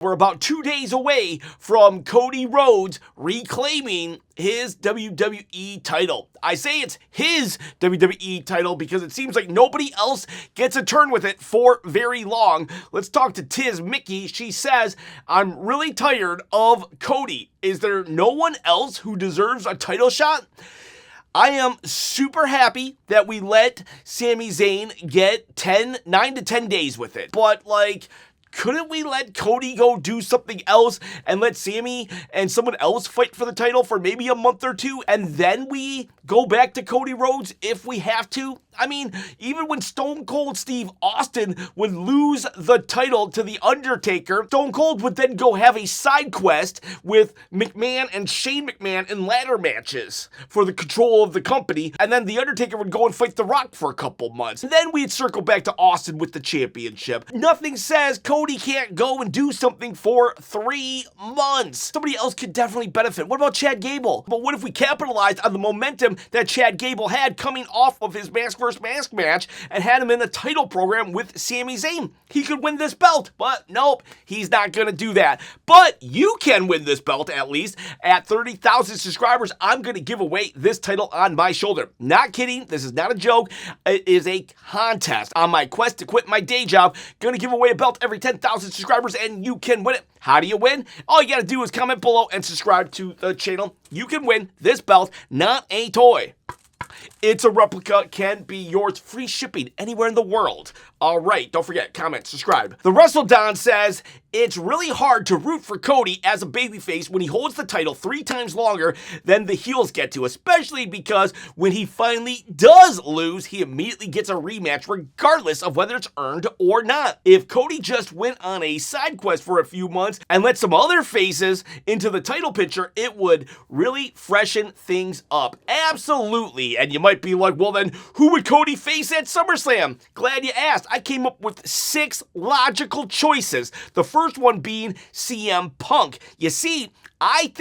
We're about 2 days away from Cody Rhodes reclaiming his WWE title. I say it's his WWE title because it seems like nobody else gets a turn with it for very long. Let's talk to Tiz Mickey. She says, I'm really tired of Cody. Is there no one else who deserves a title shot? I am super happy that we let Sami Zayn get 9 to 10 days with it. But couldn't we let Cody go do something else and let Sami and someone else fight for the title for maybe a month or two, and then we go back to Cody Rhodes if we have to? I mean, even when Stone Cold Steve Austin would lose the title to The Undertaker, Stone Cold would then go have a side quest with McMahon and Shane McMahon in ladder matches for the control of the company, and then The Undertaker would go and fight The Rock for a couple months. And then we'd circle back to Austin with the championship. Nothing says Cody can't go and do something for 3 months. Somebody else could definitely benefit. What about Chad Gable? But what if we capitalized on the momentum that Chad Gable had coming off of his mask versus mask match and had him in a title program with Sami Zayn? He could win this belt, but nope, he's not gonna do that. But you can win this belt at least. At 30,000 subscribers, I'm gonna give away this title on my shoulder. Not kidding, this is not a joke. It is a contest on my quest to quit my day job. Gonna give away a belt every 10,000 subscribers and you can win it. How do you win? All you gotta do is comment below and subscribe to the channel. You can win this belt, not a toy. It's a replica, can be yours, free shipping anywhere in the world. All right, don't forget, comment, subscribe. The Wrestle Don says, it's really hard to root for Cody as a babyface when he holds the title 3 times longer than the heels get to, especially because when he finally does lose, he immediately gets a rematch regardless of whether it's earned or not. If Cody just went on a side quest for a few months and let some other faces into the title picture, it would really freshen things up. Absolutely. And you might be like, well then, who would Cody face at SummerSlam? Glad you asked. I came up with 6 logical choices. The first one being CM Punk. You see, I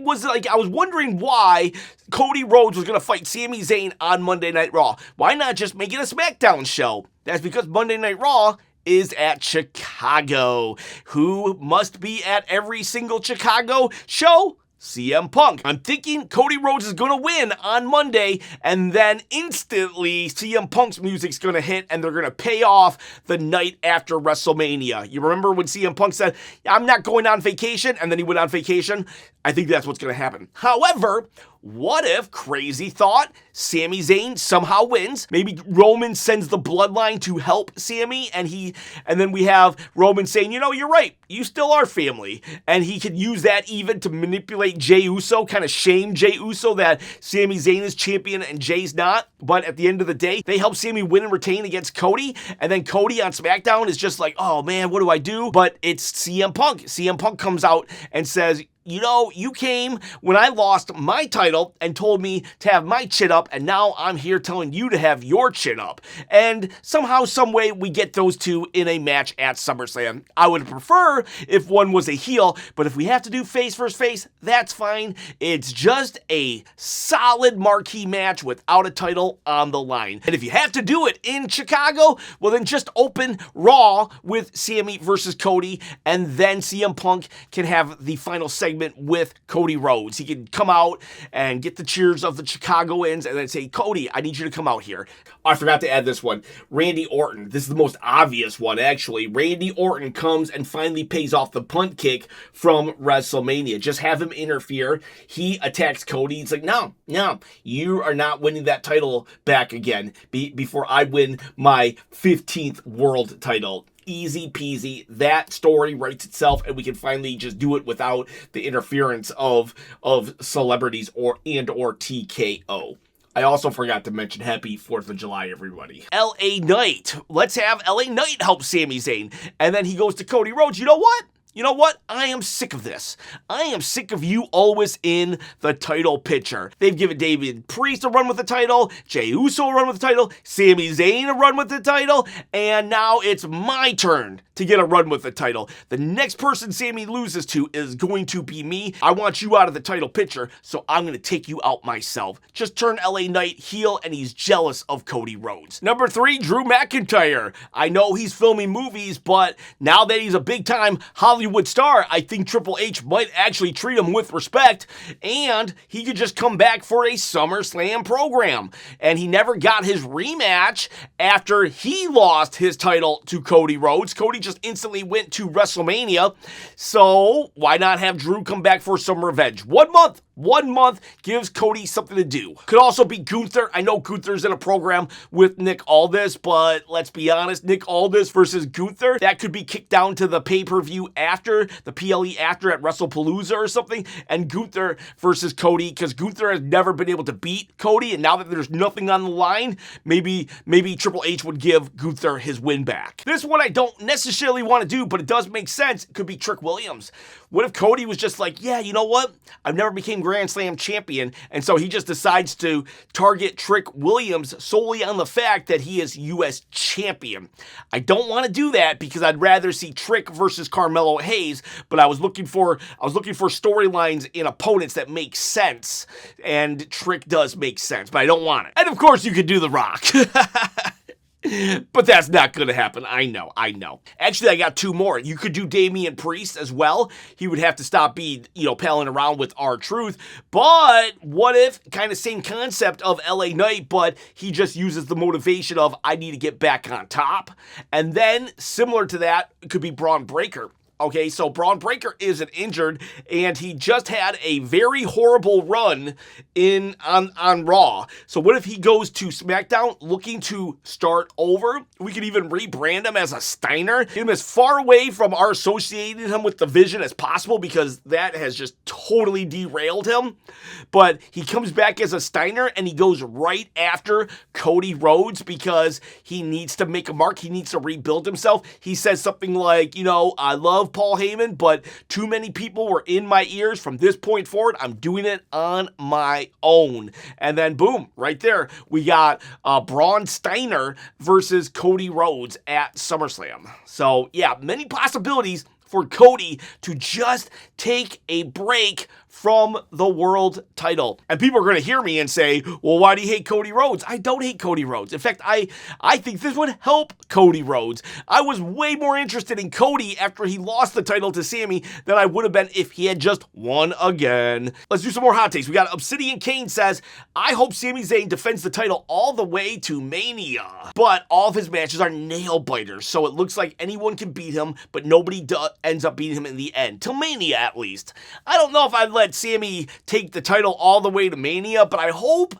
was wondering why Cody Rhodes was going to fight Sami Zayn on Monday Night Raw. Why not just make it a SmackDown show? That's because Monday Night Raw is at Chicago. Who must be at every single Chicago show? CM Punk. I'm thinking Cody Rhodes is going to win on Monday, and then instantly CM Punk's music's going to hit, and they're going to pay off the night after WrestleMania. You remember when CM Punk said, I'm not going on vacation, and then he went on vacation? I think that's what's going to happen. However, what if, crazy thought, Sami Zayn somehow wins? Maybe Roman sends the bloodline to help Sami, and then we have Roman saying, you know, you're right, you still are family. And he could use that even to manipulate Jey Uso, kind of shame Jey Uso that Sami Zayn is champion and Jey's not. But at the end of the day, they help Sami win and retain against Cody, and then Cody on SmackDown is just like, oh man, what do I do? But it's CM Punk. CM Punk comes out and says, you know, you came when I lost my title and told me to have my chin up, and now I'm here telling you to have your chin up. And somehow, some way, we get those two in a match at SummerSlam. I would prefer if one was a heel, but if we have to do face versus face, that's fine. It's just a solid marquee match without a title on the line. And if you have to do it in Chicago, well then just open Raw with Sami versus Cody, and then CM Punk can have the final segment with Cody Rhodes. He can come out and get the cheers of the Chicagoans and then say, Cody, I need you to come out here. I forgot to add this one. Randy Orton. This is the most obvious one, actually. Randy Orton comes and finally pays off the punt kick from WrestleMania. Just have him interfere. He attacks Cody. He's like, no, you are not winning that title back again before I win my 15th world title. Easy peasy. That story writes itself, and we can finally just do it without the interference of celebrities or TKO. I also forgot to mention happy 4th of July, everybody. LA Knight. Let's have LA Knight help Sami Zayn. And then he goes to Cody Rhodes. You know what? You know what? I am sick of this. I am sick of you always in the title picture. They've given David Priest a run with the title, Jey Uso a run with the title, Sami Zayn a run with the title, and now it's my turn to get a run with the title. The next person Sami loses to is going to be me. I want you out of the title picture, so I'm going to take you out myself. Just turn LA Knight heel, and he's jealous of Cody Rhodes. Number 3, Drew McIntyre. I know he's filming movies, but now that he's a big-time Hollywood Hollywood star, I think Triple H might actually treat him with respect, and he could just come back for a SummerSlam program. And he never got his rematch after he lost his title to Cody Rhodes. Cody just instantly went to WrestleMania, so why not have Drew come back for some revenge? 1 month. 1 month gives Cody something to do. Could also be Gunther. I know Gunther's in a program with Nick Aldis, but let's be honest, Nick Aldis versus Gunther, that could be kicked down to the pay-per-view after, the PLE after at WrestlePalooza or something, and Gunther versus Cody, because Gunther has never been able to beat Cody, and now that there's nothing on the line, maybe Triple H would give Gunther his win back. This one I don't necessarily want to do, but it does make sense. It could be Trick Williams. What if Cody was just like, yeah, you know what? I've never became Grand Slam champion, and so he just decides to target Trick Williams solely on the fact that he is U.S. champion. I don't want to do that because I'd rather see Trick versus Carmelo Hayes, but I was looking for storylines in opponents that make sense, and Trick does make sense, but I don't want it. And of course, you could do The Rock. But that's not going to happen. I know. Actually, I got two more. You could do Damian Priest as well. He would have to stop being, palling around with R-Truth. But what if, kind of same concept of LA Knight, but he just uses the motivation of, I need to get back on top. And then, similar to that, it could be Braun Breaker. Okay, so Braun Breaker isn't injured, and he just had a very horrible run on Raw. So what if he goes to SmackDown looking to start over? We could even rebrand him as a Steiner, get him as far away from our associating him with the Vision as possible, because that has just totally derailed him. But he comes back as a Steiner, and he goes right after Cody Rhodes because he needs to make a mark. He needs to rebuild himself. He says something like, I love Paul Heyman, but too many people were in my ears. From this point forward, I'm doing it on my own. And then boom, right there, we got Braun Steiner versus Cody Rhodes at SummerSlam. So yeah, many possibilities for Cody to just take a break from the world title. And people are going to hear me and say, well, why do you hate Cody Rhodes? I don't hate Cody Rhodes. In fact, I think this would help Cody Rhodes. I was way more interested in Cody after he lost the title to Sami than I would have been if he had just won again. Let's do some more hot takes. We got Obsidian Kane says, I hope Sami Zayn defends the title all the way to Mania. But all of his matches are nail biters, so it looks like anyone can beat him, but nobody ends up beating him in the end. Till Mania, at least. I don't know if I'd let Sami take the title all the way to Mania, but I hope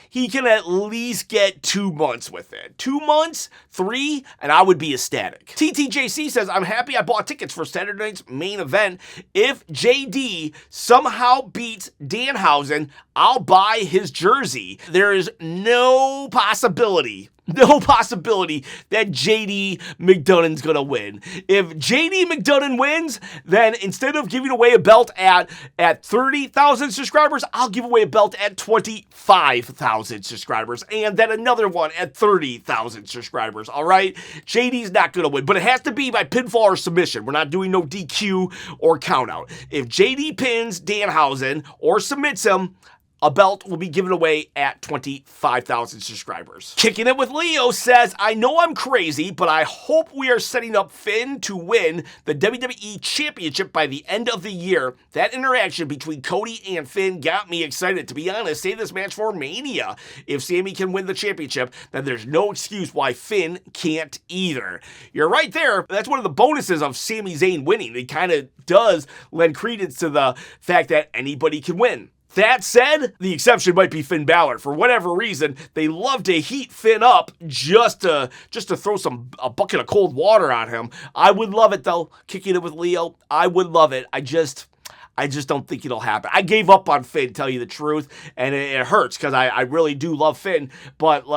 he can at least get 2 months with it. 2 months, 3, and I would be ecstatic. TTJC says, I'm happy I bought tickets for Saturday night's main event. If JD somehow beats Danhausen, I'll buy his jersey. There is no possibility that JD McDonough's gonna win. If JD McDonough wins, then instead of giving away a belt at 30,000 subscribers, I'll give away a belt at 25,000 subscribers, and then another one at 30,000 subscribers, all right? JD's not gonna win, but it has to be by pinfall or submission. We're not doing no DQ or countout. If JD pins Danhausen or submits him, a belt will be given away at 25,000 subscribers. Kicking It with Leo says, I know I'm crazy, but I hope we are setting up Finn to win the WWE Championship by the end of the year. That interaction between Cody and Finn got me excited. To be honest, save this match for Mania. If Sami can win the championship, then there's no excuse why Finn can't either. You're right there. That's one of the bonuses of Sami Zayn winning. It kind of does lend credence to the fact that anybody can win. That said, the exception might be Finn Balor. For whatever reason, they love to heat Finn up just to throw a bucket of cold water on him. I would love it though. Kicking It with Leo, I would love it. I just don't think it'll happen. I gave up on Finn, to tell you the truth, and it hurts because I really do love Finn, but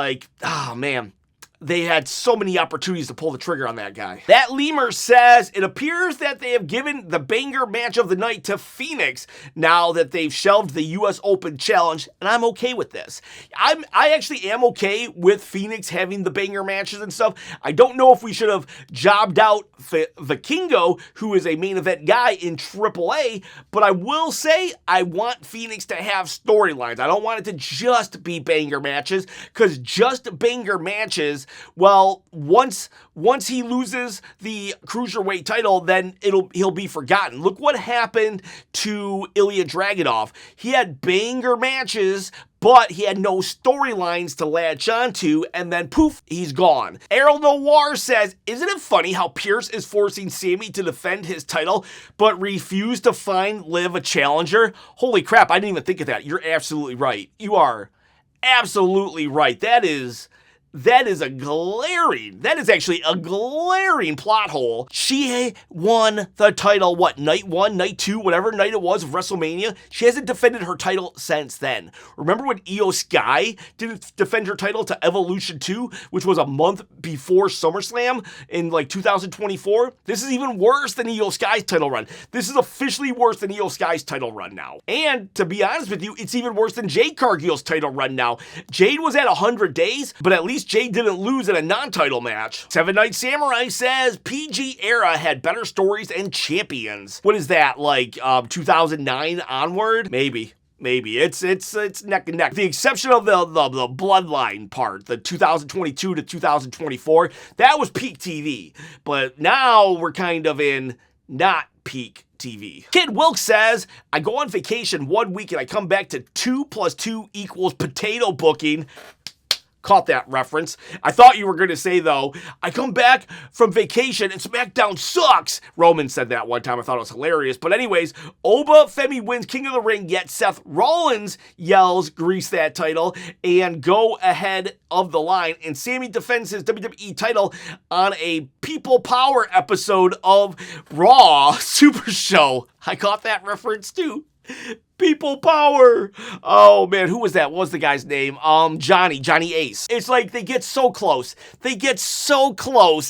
man. They had so many opportunities to pull the trigger on that guy. That Lemur says, it appears that they have given the banger match of the night to Phoenix now that they've shelved the US Open Challenge, and I'm okay with this. I actually am okay with Phoenix having the banger matches and stuff. I don't know if we should have jobbed out Vikingo, who is a main event guy in AAA, but I will say I want Phoenix to have storylines. I don't want it to just be banger matches, because just banger matches Well, once he loses the Cruiserweight title, then he'll be forgotten. Look what happened to Ilya Dragunov. He had banger matches, but he had no storylines to latch onto, and then poof, he's gone. Errol Noir says, isn't it funny how Pierce is forcing Sami to defend his title, but refuse to find Liv a challenger? Holy crap, I didn't even think of that. You're absolutely right. You are absolutely right. That is actually a glaring plot hole. She won the title, night 1, night 2, whatever night it was of WrestleMania. She hasn't defended her title since then. Remember when Io Sky didn't defend her title to Evolution 2, which was a month before SummerSlam in 2024? This is even worse than Io Sky's title run. This is officially worse than Io Sky's title run now. And to be honest with you, it's even worse than Jade Cargill's title run now. Jade was at 100 days, but at least Jade didn't lose in a non-title match. Seven Night Samurai says PG era had better stories and champions. What is that, 2009 onward? Maybe. It's neck and neck. The exception of the Bloodline part, the 2022 to 2024, that was peak TV. But now we're kind of in not peak TV. Kid Wilkes says, I go on vacation 1 week and I come back to 2 + 2 = potato booking. Caught that reference. I thought you were going to say, though, I come back from vacation and SmackDown sucks. Roman said that one time. I thought it was hilarious. But anyways, Oba Femi wins King of the Ring, yet Seth Rollins yells, grease that title, and go ahead of the line. And Sami defends his WWE title on a People Power episode of Raw Super Show. I caught that reference, too. People Power. Oh man, who was that? What was the guy's name? Johnny Ace. It's like they get so close.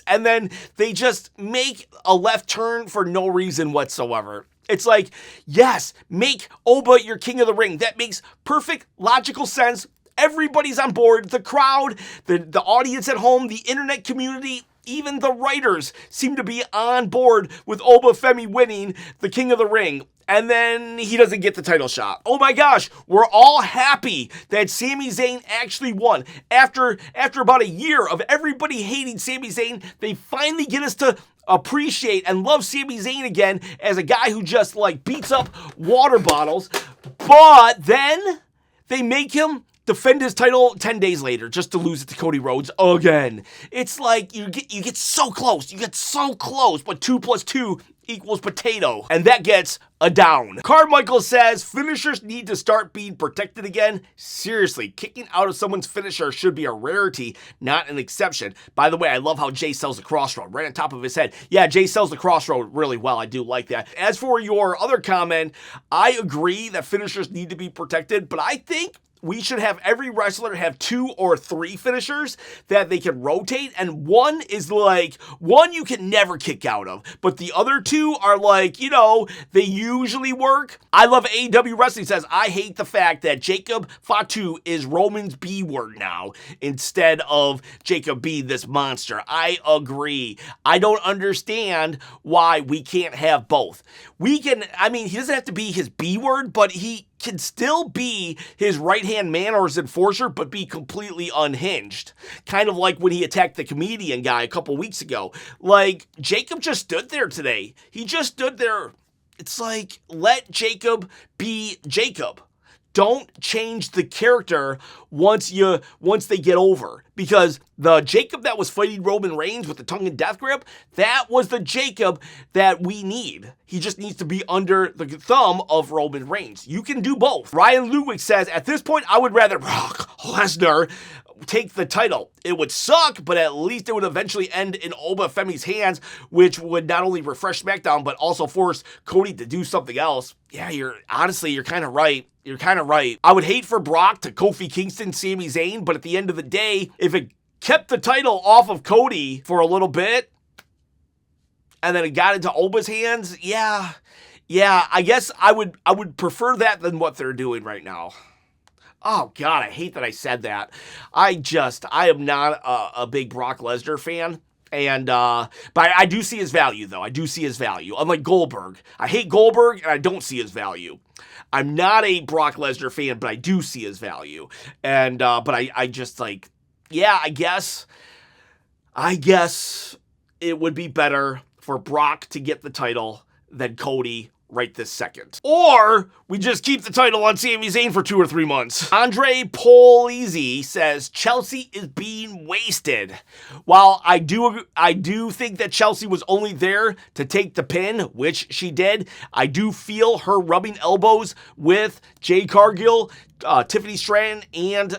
And then they just make a left turn for no reason whatsoever. It's like, yes, make Oba your King of the Ring. That makes perfect logical sense. Everybody's on board. The crowd, the audience at home, the internet community, even the writers seem to be on board with Oba Femi winning the King of the Ring. And then he doesn't get the title shot. Oh my gosh, we're all happy that Sami Zayn actually won. After about a year of everybody hating Sami Zayn, they finally get us to appreciate and love Sami Zayn again as a guy who just beats up water bottles. But then they make him defend his title 10 days later just to lose it to Cody Rhodes again. It's like you get so close. But 2 + 2 = potato. And that gets a down. Carmichael says finishers need to start being protected again. Seriously, kicking out of someone's finisher should be a rarity, not an exception. By the way, I love how Jay sells the crossroad right on top of his head. Yeah, Jay sells the crossroad really well. I do like that. As for your other comment, I agree that finishers need to be protected, but I think we should have every wrestler have 2 or 3 finishers that they can rotate, and one is one you can never kick out of, but the other 2 are they usually work. I love AEW Wrestling says, I hate the fact that Jacob Fatu is Roman's B word now instead of Jacob B, this monster. I agree. I don't understand why we can't have both. He doesn't have to be his B word, but he can still be his right-hand man or his enforcer, but be completely unhinged. Kind of like when he attacked the comedian guy a couple weeks ago. Jacob just stood there today. He just stood there. It's let Jacob be Jacob. Don't change the character once they get over. Because the Jacob that was fighting Roman Reigns with the tongue and death grip, that was the Jacob that we need. He just needs to be under the thumb of Roman Reigns. You can do both. Ryan Ludwig says, at this point, I would rather Brock Lesnar take the title. It would suck, but at least it would eventually end in Oba Femi's hands, which would not only refresh SmackDown, but also force Cody to do something else. Yeah, you're kind of right. You're kind of right. I would hate for Brock to Kofi Kingston, Sami Zayn, but at the end of the day, if it kept the title off of Cody for a little bit, and then it got into Oba's hands, yeah, I guess I would prefer that than what they're doing right now. Oh, God, I hate that I said that. I am not a big Brock Lesnar fan. But I do see his value, though. I do see his value. Unlike Goldberg. I hate Goldberg, and I don't see his value. I'm not a Brock Lesnar fan, but I do see his value. But I just I guess I guess it would be better for Brock to get the title than Cody right this second. Or we just keep the title on Sami Zayn for 2 or 3 months. Andre Polizzi says Chelsea is being wasted. While I do think that Chelsea was only there to take the pin, which she did, I do feel her rubbing elbows with Jade Cargill, Tiffany Stratton, and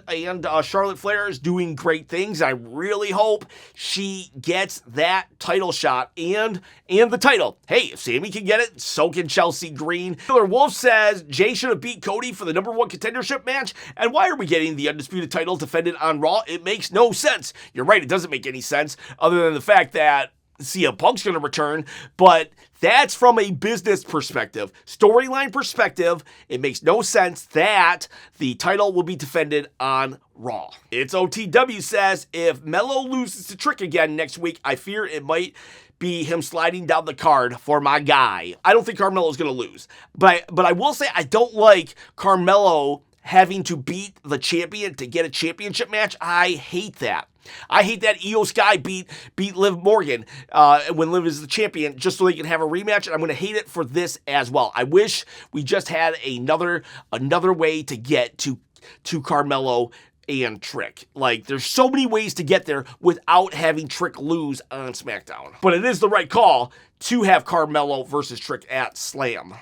Charlotte Flair is doing great things. I really hope she gets that title shot and the title. Hey, if Sami can get it, so can Chelsea Green. Killer Wolf says Jay should have beat Cody for the #1 contendership match. And why are we getting the undisputed title defended on Raw? It makes no sense. You're right, it doesn't make any sense other than the fact that CM Punk's going to return, but that's from a business perspective. Storyline perspective, it makes no sense that the title will be defended on Raw. It's OTW says, if Melo loses to Trick again next week, I fear it might be him sliding down the card for my guy. I don't think Carmelo's going to lose, but I will say I don't like Carmelo having to beat the champion to get a championship match. I hate that. I hate that Io Sky beat Liv Morgan when Liv is the champion just so they can have a rematch, and I'm going to hate it for this as well. I wish we just had another way to get to Carmelo and Trick. Like, there's so many ways to get there without having Trick lose on SmackDown. But it is the right call to have Carmelo versus Trick at Slam.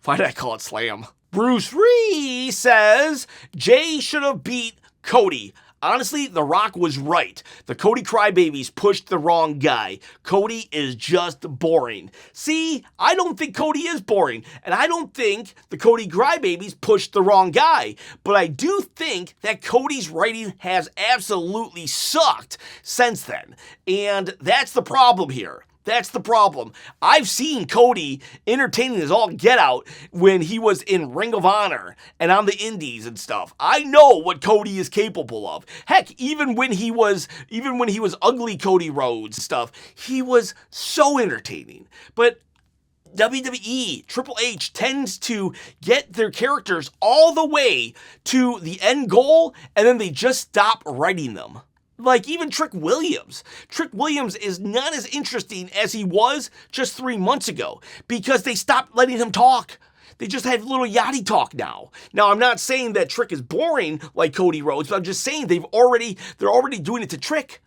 Why did I call it Slam? Bruce Ree says Jay should have beat Cody. Honestly, The Rock was right. The Cody Crybabies pushed the wrong guy. Cody is just boring. See, I don't think Cody is boring, and I don't think the Cody Crybabies pushed the wrong guy, but I do think that Cody's writing has absolutely sucked since then, and that's the problem here. That's the problem. I've seen Cody entertaining as all get out when he was in Ring of Honor and on the indies and stuff. I know what Cody is capable of. Heck, even when he was ugly Cody Rhodes stuff, he was so entertaining. But WWE, Triple H tends to get their characters all the way to the end goal and then they just stop writing them. Like even Trick Williams. Trick Williams is not as interesting as he was just 3 months ago because they stopped letting him talk. They just have little yachty talk now. Now, I'm not saying that Trick is boring like Cody Rhodes, but I'm just saying they're already doing it to Trick.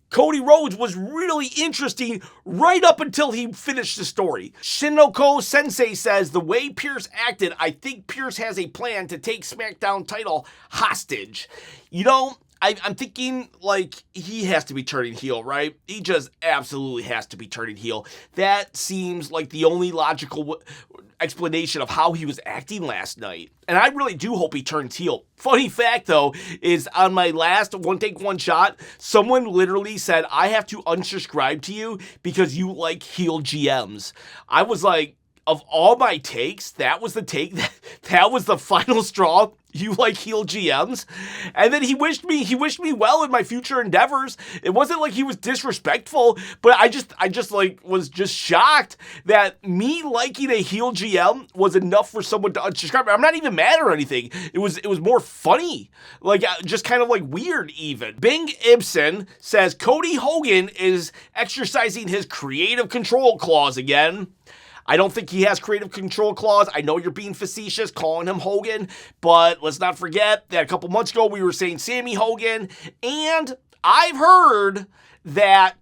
Cody Rhodes was really interesting right up until he finished the story. Shinoko Sensei says, the way Pierce acted, I think Pierce has a plan to take SmackDown title hostage. You know, I'm thinking, like, he has to be turning heel, right? He just absolutely has to be turning heel. That seems like the only logical explanation of how he was acting last night. And I really do hope he turns heel. Funny fact, though, is on my last One Take One Shot, someone literally said, I have to unsubscribe to you because you like heel GMs. I was like, of all my takes, that was the take, that was the final straw. You like heel GMs? And then he wished me well in my future endeavors. It wasn't like he was disrespectful, but I just like was just shocked that me liking a heel GM was enough for someone to unsubscribe. I'm not even mad or anything. It was more funny. Like just kind of like weird even. Bing Ibsen says Cody Hogan is exercising his creative control clause again. I don't think he has creative control clause. I know you're being facetious calling him Hogan, but let's not forget that a couple months ago we were saying Sammy Hogan, and I've heard that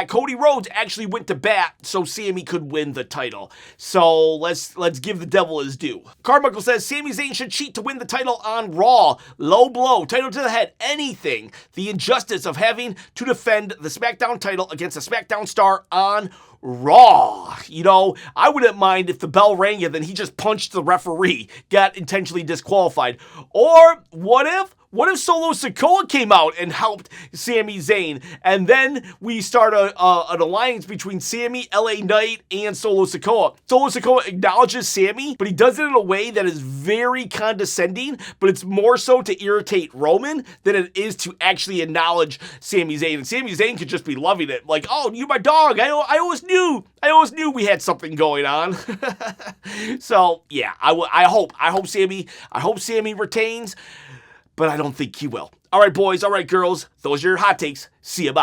Cody Rhodes actually went to bat so Sammy could win the title. So let's give the devil his due. Carmichael says Sami Zayn should cheat to win the title on Raw. Low blow, title to the head, anything. The injustice of having to defend the SmackDown title against a SmackDown star on Raw. You know, I wouldn't mind if the bell rang and then he just punched the referee, got intentionally disqualified. Or what if Solo Sikoa came out and helped Sami Zayn, and then we start an alliance between Sami, LA Knight, and Solo Sikoa. Solo Sikoa acknowledges Sami, but he does it in a way that is very condescending, but it's more so to irritate Roman than it is to actually acknowledge Sami Zayn. And Sami Zayn could just be loving it. Like, oh, you're my dog. I always knew we had something going on. So, yeah, I hope Sami retains. but I don't think he will. All right, boys. All right, girls. Those are your hot takes. See ya. Bye.